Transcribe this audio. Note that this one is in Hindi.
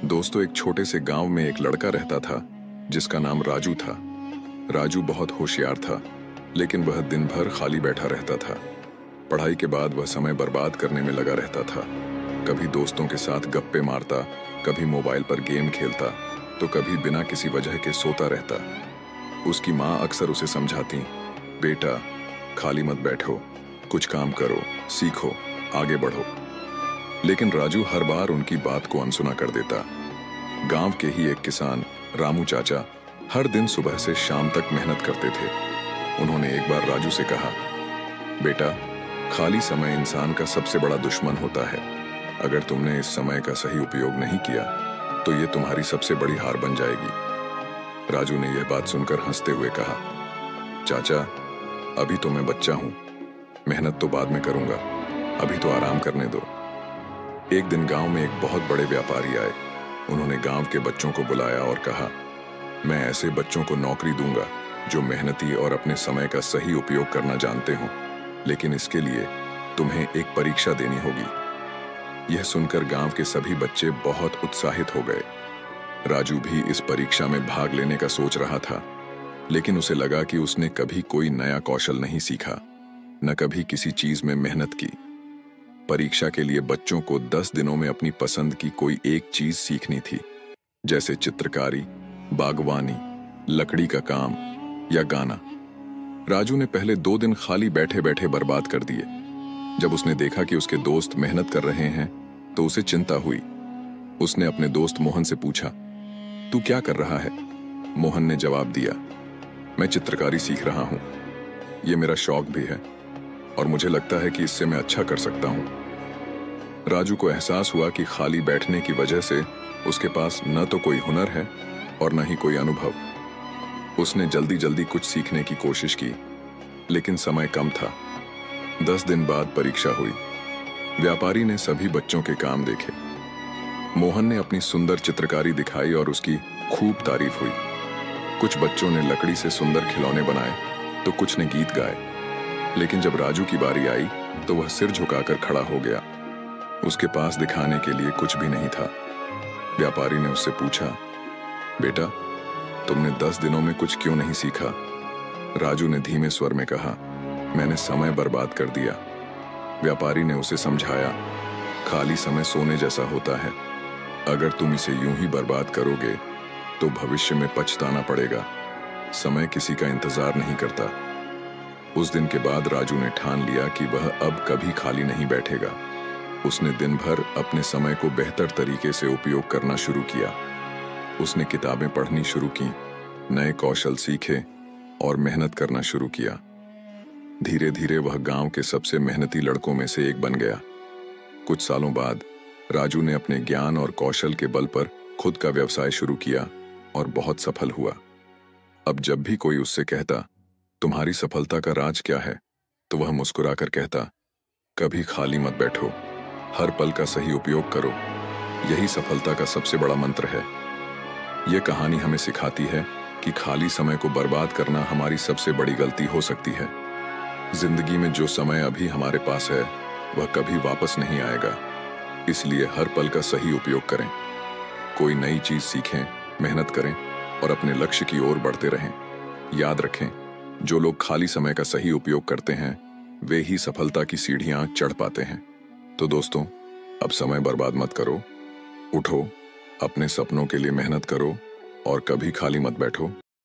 दोस्तों, एक छोटे से गांव में एक लड़का रहता था जिसका नाम राजू था। राजू बहुत होशियार था, लेकिन वह दिन भर खाली बैठा रहता था। पढ़ाई के बाद वह समय बर्बाद करने में लगा रहता था। कभी दोस्तों के साथ गप्पे मारता, कभी मोबाइल पर गेम खेलता, तो कभी बिना किसी वजह के सोता रहता। उसकी माँ अक्सर उसे समझाती, बेटा खाली मत बैठो, कुछ काम करो, सीखो, आगे बढ़ो। लेकिन राजू हर बार उनकी बात को अनसुना कर देता। गांव के ही एक किसान रामू चाचा हर दिन सुबह से शाम तक मेहनत करते थे। उन्होंने एक बार राजू से कहा, बेटा खाली समय इंसान का सबसे बड़ा दुश्मन होता है। अगर तुमने इस समय का सही उपयोग नहीं किया तो ये तुम्हारी सबसे बड़ी हार बन जाएगी। राजू ने यह बात सुनकर हंसते हुए कहा, चाचा अभी तो मैं बच्चा हूं, मेहनत तो बाद में करूंगा, अभी तो आराम करने दो। एक दिन गांव में एक बहुत बड़े व्यापारी आए। उन्होंने गांव के बच्चों को बुलाया और कहा, मैं ऐसे बच्चों को नौकरी दूंगा जो मेहनती और अपने समय का सही उपयोग करना जानते हो, लेकिन इसके लिए तुम्हें एक परीक्षा देनी होगी। यह सुनकर गांव के सभी बच्चे बहुत उत्साहित हो गए। राजू भी इस परीक्षा में भाग लेने का सोच रहा था, लेकिन उसे लगा कि उसने कभी कोई नया कौशल नहीं सीखा, न कभी किसी चीज में मेहनत की। परीक्षा के लिए बच्चों को 10 दिनों में अपनी पसंद की कोई एक चीज सीखनी थी, जैसे चित्रकारी, बागवानी, लकड़ी का काम या गाना। राजू ने पहले 2 दिन खाली बैठे बैठे बर्बाद कर दिए। जब उसने देखा कि उसके दोस्त मेहनत कर रहे हैं तो उसे चिंता हुई। उसने अपने दोस्त मोहन से पूछा, तू क्या कर रहा है? मोहन ने जवाब दिया, मैं चित्रकारी सीख रहा हूं, ये मेरा शौक भी है और मुझे लगता है कि इससे मैं अच्छा कर सकता हूं। राजू को एहसास हुआ कि खाली बैठने की वजह से उसके पास न तो कोई हुनर है और न ही कोई अनुभव। उसने जल्दी जल्दी कुछ सीखने की कोशिश की, लेकिन समय कम था। 10 दिन बाद परीक्षा हुई। व्यापारी ने सभी बच्चों के काम देखे। मोहन ने अपनी सुंदर चित्रकारी दिखाई और उसकी खूब तारीफ हुई। कुछ बच्चों ने लकड़ी से सुंदर खिलौने बनाए तो कुछ ने गीत गाए। लेकिन जब राजू की बारी आई तो वह सिर झुकाकर खड़ा हो गया। उसके पास दिखाने के लिए कुछ भी नहीं था। व्यापारी ने उससे पूछा, बेटा तुमने 10 दिनों में कुछ क्यों नहीं सीखा? राजू ने धीमे स्वर में कहा, मैंने समय बर्बाद कर दिया। व्यापारी ने उसे समझाया, खाली समय सोने जैसा होता है, अगर तुम इसे यूं ही बर्बाद करोगे तो भविष्य में पछताना पड़ेगा। समय किसी का इंतजार नहीं करता। उस दिन के बाद राजू ने ठान लिया कि वह अब कभी खाली नहीं बैठेगा। उसने दिन भर अपने समय को बेहतर तरीके से उपयोग करना शुरू किया। उसने किताबें पढ़नी शुरू की, नए कौशल सीखे और मेहनत करना शुरू किया। धीरे धीरे वह गांव के सबसे मेहनती लड़कों में से एक बन गया। कुछ सालों बाद राजू ने अपने ज्ञान और कौशल के बल पर खुद का व्यवसाय शुरू किया और बहुत सफल हुआ। अब जब भी कोई उससे कहता, तुम्हारी सफलता का राज क्या है, तो वह मुस्कुराकर कहता, कभी खाली मत बैठो, हर पल का सही उपयोग करो, यही सफलता का सबसे बड़ा मंत्र है। यह कहानी हमें सिखाती है कि खाली समय को बर्बाद करना हमारी सबसे बड़ी गलती हो सकती है। जिंदगी में जो समय अभी हमारे पास है वह कभी वापस नहीं आएगा, इसलिए हर पल का सही उपयोग करें। कोई नई चीज सीखें, मेहनत करें और अपने लक्ष्य की ओर बढ़ते रहें। याद रखें, जो लोग खाली समय का सही उपयोग करते हैं वे ही सफलता की सीढ़ियां चढ़ पाते हैं। तो दोस्तों, अब समय बर्बाद मत करो, उठो, अपने सपनों के लिए मेहनत करो और कभी खाली मत बैठो।